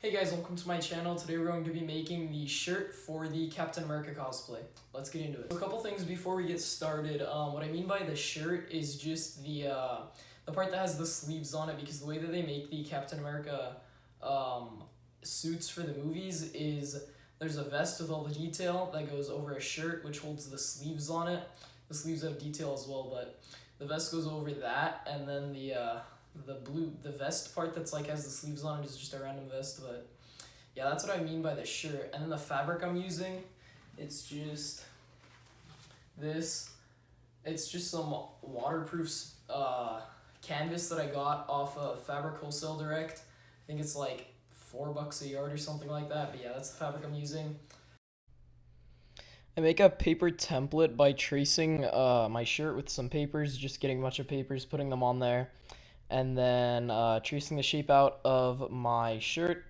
Hey guys, welcome to my channel. Today we're going to be making the shirt for the Captain America cosplay. Let's get into it. So a couple things before we get started. What I mean by the shirt is just the part that has the sleeves on it, because the way that they make the Captain America suits for the movies is there's a vest with all the detail that goes over a shirt which holds the sleeves on it. The sleeves have detail as well, but the vest goes over that, and then the vest part that's like has the sleeves on it is just a random vest. But yeah, that's what I mean by the shirt. And then the fabric I'm using, it's just this. It's just some waterproof canvas that I got off of Fabric Wholesale Direct. I think it's like $4 a yard or something like that. But yeah, that's the fabric I'm using. I make a paper template by tracing my shirt with some papers, just getting a bunch of papers, putting them on there, and then tracing the shape out of my shirt.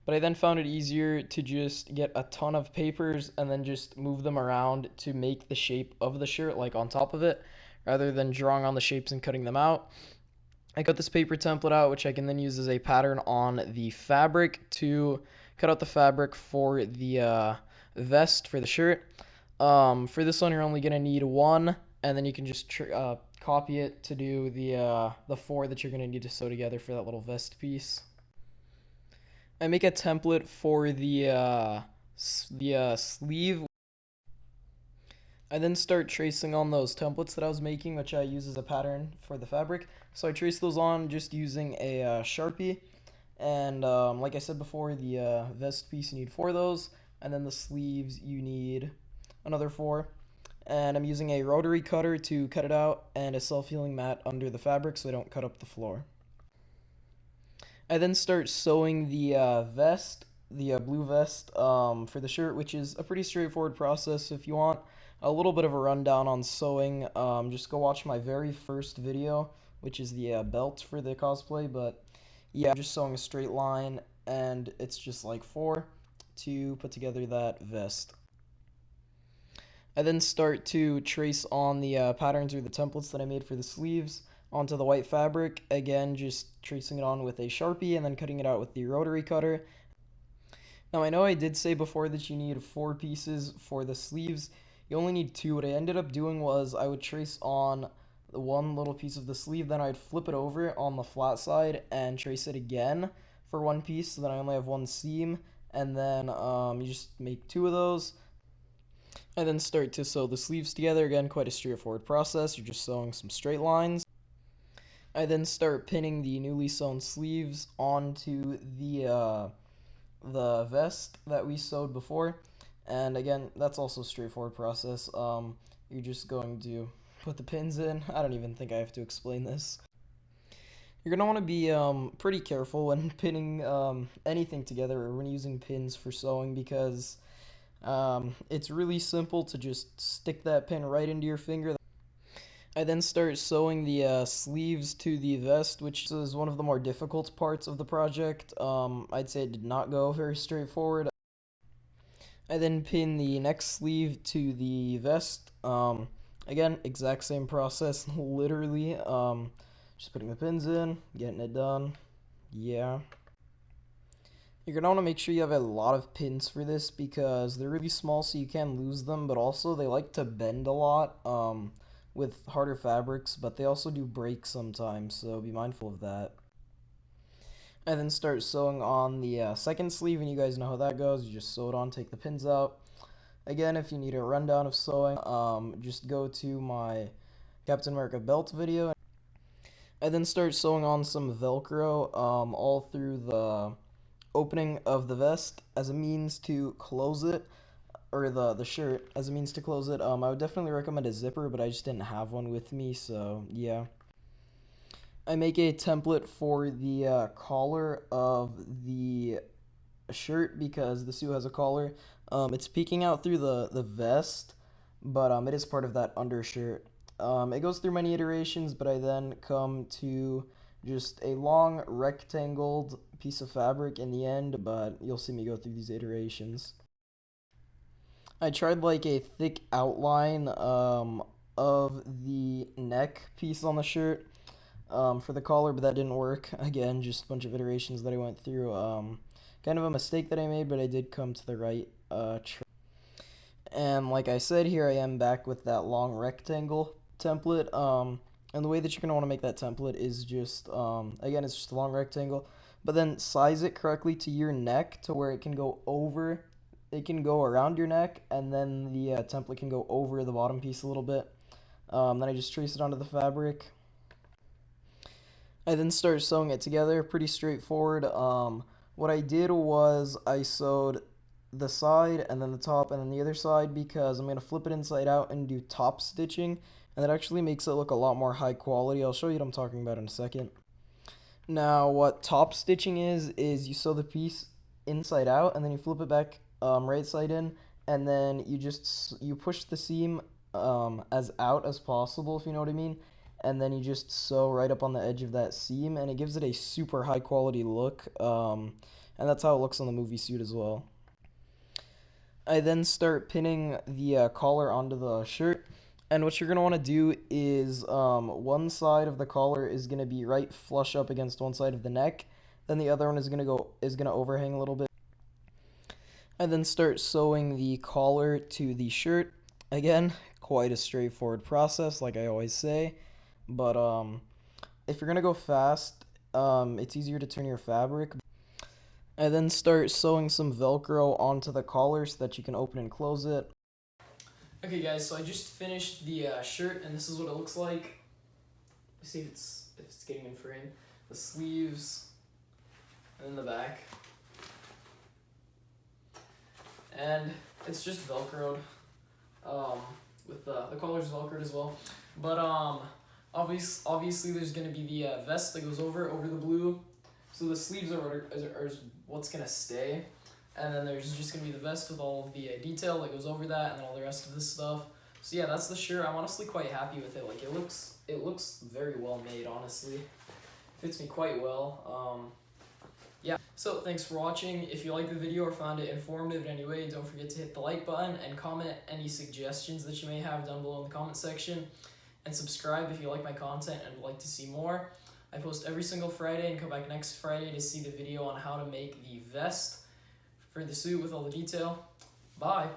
But I then found it easier to just get a ton of papers and then just move them around to make the shape of the shirt, like on top of it, rather than drawing on the shapes and cutting them out. I cut this paper template out, which I can then use as a pattern on the fabric to cut out the fabric for the vest for the shirt. For this one, you're only going to need one, and then you can just copy it to do the four that you're going to need to sew together for that little vest piece. I make a template for the sleeve. I then start tracing on those templates that I was making, which I use as a pattern for the fabric. So I trace those on just using a Sharpie. And like I said before, the vest piece, you need 4 of those. And then the sleeves, you need another 4. And I'm using a rotary cutter to cut it out, and a self-healing mat under the fabric so I don't cut up the floor. I then start sewing the vest, the blue vest for the shirt, which is a pretty straightforward process. If you want a little bit of a rundown on sewing, just go watch my very first video, which is the belt for the cosplay. But yeah, I'm just sewing a straight line, and it's just like 4 to put together that vest. I then start to trace on the patterns or the templates that I made for the sleeves onto the white fabric, again just tracing it on with a Sharpie and then cutting it out with the rotary cutter. Now I know I did say before that you need 4 pieces for the sleeves. You only need 2. What I ended up doing was I would trace on the one little piece of the sleeve, then I'd flip it over on the flat side and trace it again for one piece, so then I only have one seam, and then you just make 2 of those. I then start to sew the sleeves together. Again, quite a straightforward process. You're just sewing some straight lines. I then start pinning the newly sewn sleeves onto the vest that we sewed before. And again, that's also a straightforward process. You're just going to put the pins in. I don't even think I have to explain this. You're going to want to be pretty careful when pinning anything together or when using pins for sewing, because it's really simple to just stick that pin right into your finger. I then start sewing the sleeves to the vest, which is one of the more difficult parts of the project. I'd say it did not go very straightforward. I then pin the next sleeve to the vest. Again, exact same process, literally. Just putting the pins in, getting it done. Yeah. You're going to want to make sure you have a lot of pins for this, because they're really small so you can lose them, but also they like to bend a lot with harder fabrics, but they also do break sometimes, so be mindful of that. I then start sewing on the second sleeve, and you guys know how that goes. You just sew it on, take the pins out. Again, if you need a rundown of sewing, just go to my Captain America belt video. I then start sewing on some Velcro all through the opening of the vest as a means to close it, or the shirt as a means to close it. I would definitely recommend a zipper, but I just didn't have one with me, so yeah. I make a template for the collar of the shirt, because the suit has a collar. It's peeking out through the vest, but it is part of that undershirt. It goes through many iterations, but I then come to just a long rectangled piece of fabric in the end, but you'll see me go through these iterations. I tried like a thick outline of the neck piece on the shirt for the collar, but that didn't work. Again, just a bunch of iterations that I went through. Kind of a mistake that I made, but I did come to the right and like I said, here I am back with that long rectangle template. And the way that you're going to want to make that template is just, again, it's just a long rectangle, but then size it correctly to your neck to where it can go over, it can go around your neck, and then the template can go over the bottom piece a little bit. Then I just trace it onto the fabric. I then started sewing it together, pretty straightforward. What I did was I sewed the side and then the top and then the other side because I'm going to flip it inside out and do top stitching, and that actually makes it look a lot more high quality. I'll show you what I'm talking about in a second. Now what top stitching is you sew the piece inside out and then you flip it back right side in, and then you push the seam as out as possible, if you know what I mean, and then you just sew right up on the edge of that seam, and it gives it a super high quality look, and that's how it looks on the movie suit as well. I then start pinning the collar onto the shirt, and what you're going to want to do is one side of the collar is going to be right flush up against one side of the neck, then the other one is going to overhang a little bit. I then start sewing the collar to the shirt. Again, quite a straightforward process, like I always say, but if you're going to go fast, it's easier to turn your fabric. I then start sewing some Velcro onto the collar so that you can open and close it. Okay guys, so I just finished the shirt, and this is what it looks like. Let's see if it's getting in frame. The sleeves, and then the back. And it's just Velcroed, with the collar's Velcroed as well. But obviously there's gonna be the vest that goes over the blue. So the sleeves are what's gonna stay, and then there's just gonna be the vest with all of the detail that goes over that, and then all the rest of this stuff. So yeah, that's the shirt. I'm honestly quite happy with it. Like it looks very well made. Honestly, it fits me quite well. Yeah. So thanks for watching. If you liked the video or found it informative in any way, don't forget to hit the like button and comment any suggestions that you may have down below in the comment section, and subscribe if you like my content and would like to see more. I post every single Friday, and come back next Friday to see the video on how to make the vest for the suit with all the detail. Bye!